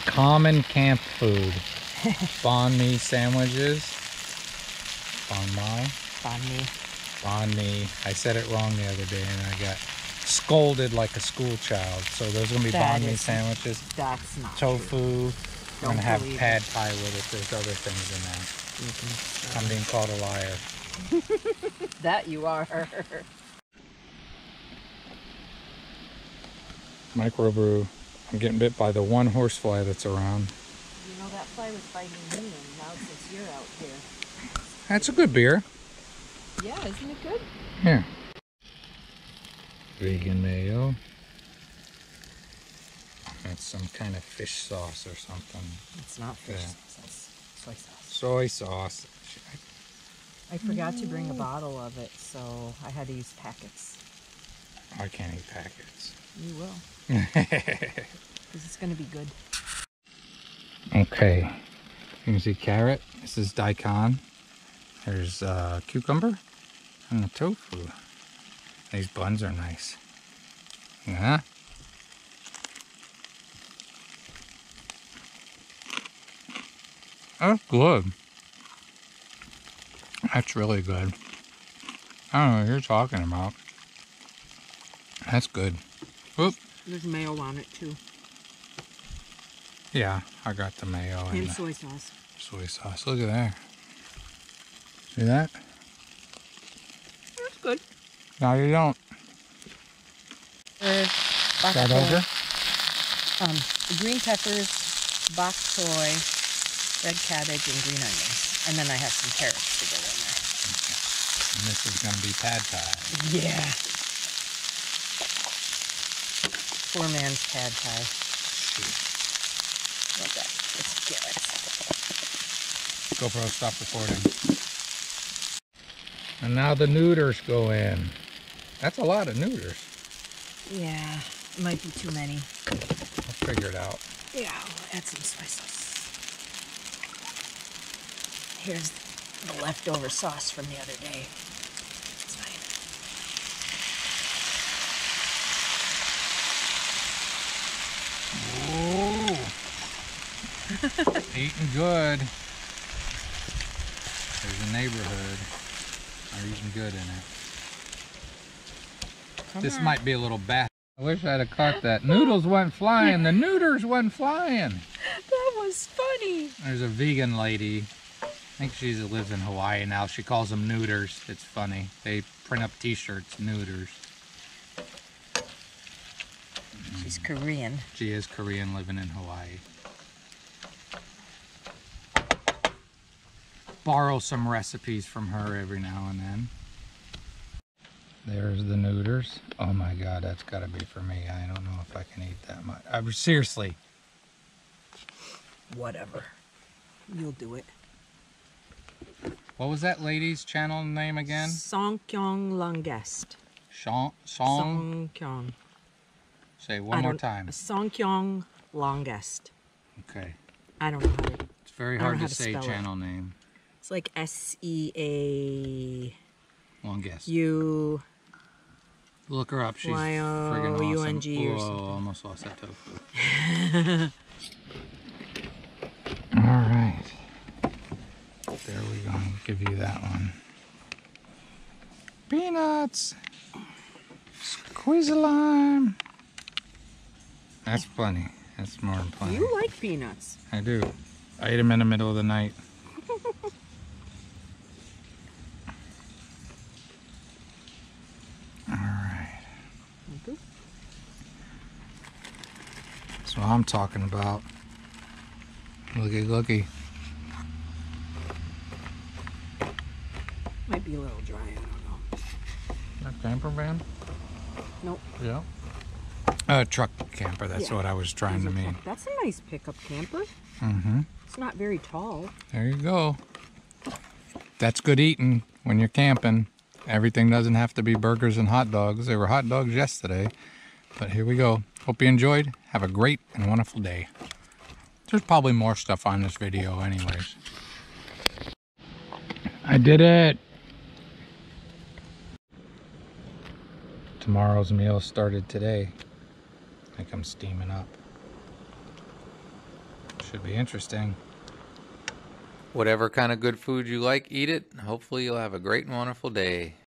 Common camp food. Banh mi sandwiches. Banh mi. Banh mi. Banh mi. I said it wrong the other day and I got scolded like a school child. So those are going to be banh mi sandwiches. That's not tofu. true. We're going to have pad thai with it. There's other things in there. I'm being called a liar. That you are. Microbrew. I'm getting bit by the one horsefly that's around. You know, that fly was biting me, and now since you're out here. That's a good beer. Yeah, isn't it good? Yeah. Vegan mayo. That's some kind of fish sauce or something. It's not fish sauce. Soy sauce. Soy sauce. I forgot to bring a bottle of it, so I had to use packets. I can't eat packets. You will. Because it's going to be good. Okay. You can see carrot. This is daikon. There's cucumber and the tofu. These buns are nice. Yeah. That's good. That's really good. I don't know what you're talking about. That's good. Whoop. There's mayo on it too. Yeah, I got the mayo And soy sauce. Soy sauce. Look at that. See that? That's good. No, you don't. Start over? Green peppers, bok choy, red cabbage, and green onions. And then I have some carrots to go in there. And this is going to be pad thai. Yeah. Poor man's pad thai. Love that. It's carrots. GoPro, stop recording. And now the neuters go in. That's a lot of neuters. Yeah, it might be too many. I'll figure it out. Yeah, I'll add some soy sauce. Here's the leftover sauce from the other day. It's fine. Eating good. There's a neighborhood. They're eating good in it. This might be a little bad. I wish I'd have caught that. Noodles went flying. The neuters went flying. That was funny. There's a vegan lady. I think she lives in Hawaii now. She calls them neuters. It's funny. They print up t-shirts, neuters. She's Korean. She is Korean, living in Hawaii. Borrow some recipes from her every now and then. There's the neuters. Oh my God, that's gotta be for me. I don't know if I can eat that much. Seriously. Whatever. You'll do it. What was that lady's channel name again? Songkyong Longest. Song? Songkyong. Say it one more time. Songkyong Longest. Okay. I don't know how to. It's very hard to say channel name. It's like SEA. Longest. U. Look her up. She's friggin' awesome. Yong or something. Whoa, almost lost that tofu. All right. There we go. I'll give you that one. Peanuts. Squeeze a lime. That's plenty. That's more than plenty. You like peanuts. I do. I ate them in the middle of the night. Alright. That's what I'm talking about. Looky, looky. Might be a little dry, I don't know. That camper van? Nope. Yeah. Truck camper, that's what I was trying to mean. That's a nice pickup camper. Mm-hmm. It's not very tall. There you go. That's good eating when you're camping. Everything doesn't have to be burgers and hot dogs. There were hot dogs yesterday, but here we go. Hope you enjoyed. Have a great and wonderful day. There's probably more stuff on this video anyways. I did it. Tomorrow's meal started today. I think I'm steaming up. Should be interesting. Whatever kind of good food you like, eat it. Hopefully you'll have a great and wonderful day.